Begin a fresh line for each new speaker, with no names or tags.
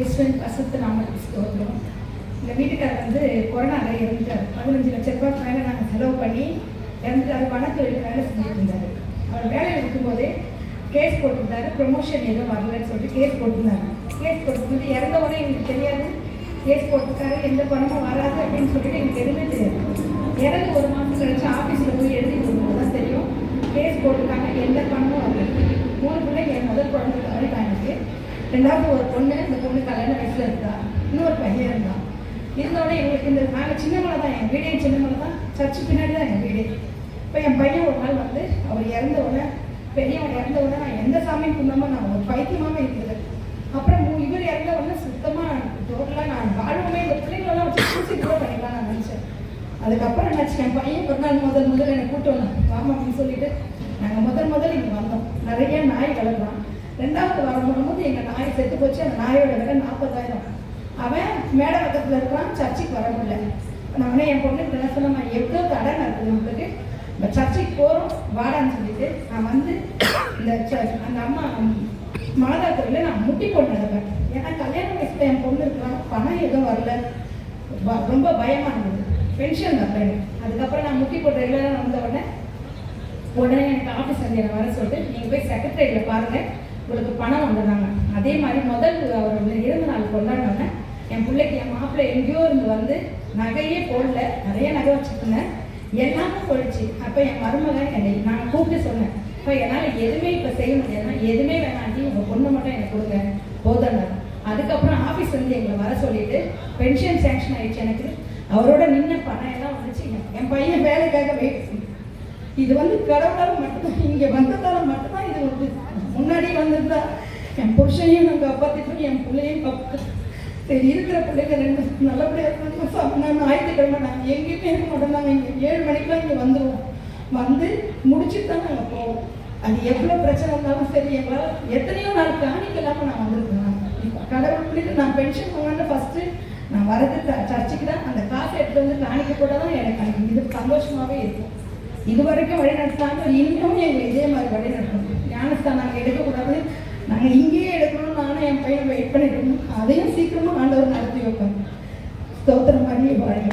ஈஸ்வரன் பசுத்து நாமத்துக்கு ஸ்தோத்திரம். இந்த வீட்டுக்காரர் வந்து கொரோனாவில் இறந்துட்டார். 15 லட்ச ரூபாய்க்கு மேலே நாங்கள் செலவு பண்ணி இறந்துட்டார். வனத்துறையில் வேலை செஞ்சுட்டு இருந்தார். அவர் வேலையில் இருக்கும்போதே கேஸ் போட்டிருந்தாரு. ப்ரொமோஷன் எதுவும் வரலன்னு சொல்லிட்டு கேஸ் போட்டிருந்தாங்க. கேஸ் போட்டும்போது இறந்த உடனே எங்களுக்கு தெரியாது. கேஸ் போட்டிருக்காரு, எந்த பணமும் வராது அப்படின்னு சொல்லிட்டு எங்களுக்கு எதுவுமே தெரியாது. இறந்து 1 மாதம் கழிச்சு ஆஃபீஸில் போய் எழுதி கொடுக்கும்போது தான் தெரியும் கேஸ் போட்டிருக்காங்க, எந்த பணமும் வரல. 3 பிள்ளைங்க, என் முதல் குழந்தை அழுதான் எனக்கு. 2வது ஒரு பொண்ணு, இந்த பொண்ணு கல்யாண வயசில் இருந்தா. இன்னொரு பையன் இருந்தான். இருந்தோட எங்களுக்கு இந்த நாங்கள் சின்னமலை தான், என் வீடே சின்னமலை தான், சர்ச்சு பின்னாடி தான் எங்கள் வீடு. இப்போ என் பையன் ஒரு நாள் வந்து அவர் இறந்த உடனே, பெரியவன் இறந்த உடனே நான் எந்த சாமியும் கும்பிடாமல் நான் ஒரு பைத்தியமாகவே இருந்தது. அப்புறம் இவர் இறந்த உடனே சுத்தமாக டோட்டலாக நான் வாழ்வுமே இந்த பிள்ளைங்களெல்லாம் வச்சு பூசி கூட பண்ணிக்கலாம் நான் நினச்சேன். அதுக்கப்புறம் என்னாச்சு, என் பையன் ஒரு நாள் முதல் என்னை கூப்பிட்டு வந்தோம் வாமா அப்படின்னு சொல்லிட்டு நாங்கள் முதல் இங்கே வந்தோம். நிறைய நாய் வளர்க்கலாம். 2வது வாரம் வரும்போது எங்கள் நாய் செத்து போச்சு. அந்த நாயோட விலை 40,000. அவன் மேடை பக்கத்தில் இருக்கிறான், சர்ச்சுக்கு வர முடியல. நானே என் பொண்ணுக்கு என்ன சொன்னேன், எவ்வளோ தடை நடக்குது உங்களுக்கு, இந்த சர்ச்சுக்கு போகிறோம் வாடான்னு சொல்லிட்டு நான் வந்து இந்த அந்த அம்மா மாதாத்துறையில் நான் முட்டி போட்டு நடப்பேன். ஏன்னா கல்யாண வயசில் என் பொண்ணு இருக்கிறான், பணம் எதுவும் வரல, ரொம்ப பயமாக இருந்தது. பென்ஷன் வரல எனக்கு. அதுக்கப்புறம் நான் முட்டி போட்டு ரெகுலராக வந்த உடனே எனக்கு ஆஃபீஸ் வந்து என்னை வர சொல்லிட்டு நீங்கள் போய் செக்ரட்டரியில் பாருங்கள், உங்களுக்கு பணம் வந்துடுறாங்க. அதே மாதிரி அவர் இறந்த நாள் கொண்டாடினோன்னே என் பிள்ளைக்கு என் மாப்பிள்ளை எங்கேயோ இருந்து வந்து நகையே போடல, நிறைய நகை வச்சுருந்தேன், எல்லாமே போயிடுச்சு. அப்போ என் மருமகன் என்னை நான் கூப்பிட்டு சொன்னேன், இப்போ என்னால் எதுவுமே இப்போ செய்ய முடியாதுன்னா எதுவுமே வேணாண்டி, உங்கள் பொண்ணு மட்டும் எனக்கு கொடுங்க போதும். அதுக்கப்புறம் ஆஃபீஸ் வந்து எங்களை வர சொல்லிட்டு பென்ஷன் சேங்ஷன் ஆயிடுச்சு எனக்கு. அவரோட நின்ன பணம் எல்லாம் வந்துச்சு. என் பையன் வேலைக்காக வெயிட். இது வந்து கடவுளால் மட்டும்தான், இங்கே வந்ததால் மட்டும்தான் இது வந்து. முன்னாடி வந்திருந்தா என் புருஷனையும் நான் காப்பாற்றிட்டோம், என் பிள்ளையும் காப்பாற்று. சரி இருக்கிற பிள்ளைங்க 2 நல்லபடியாக இருக்கணும். நான் ஞாயிற்றுக்கிழமை நாங்கள் எங்கேயுமே இருக்க மாட்டோம். நாங்கள் இங்கே 7 மணிக்கெலாம் இங்கே வந்துடுவோம். வந்து முடிச்சுட்டு தான் நாங்கள் போவோம். அது எவ்வளோ பிரச்சனை இருந்தாலும் சரி, எங்களால் எத்தனையோ நாள் காணிக்கலாமல் நான் வந்திருக்கேன். இப்போ கடவுள் பிள்ளைக்கு நான் பென்ஷன் வாங்கின ஃபஸ்ட்டு நான் வரது சர்ச்சுக்கு தான். அந்த காசை எடுத்து வந்து காணிக்க கூட தான் எனக்கு இது சந்தோஷமாகவே இருக்கும். இது வரைக்கும் வழி நடத்தாங்க, இனிமேலும் எங்களை இதே மாதிரி வழி நடத்தணும். ஞானஸ்தான் நாங்கள் எடுக்கக்கூடாது, நாங்கள் இங்கேயே எடுக்கணும். நானும் என் பையன் வெயிட் பண்ணிட்டு இருக்கணும். அதையும் சீக்கிரமாக ஆண்டவர் நடத்தி வைப்பாங்க. ஸ்தோத்திரம் மாதிரி வாழ்க்கை.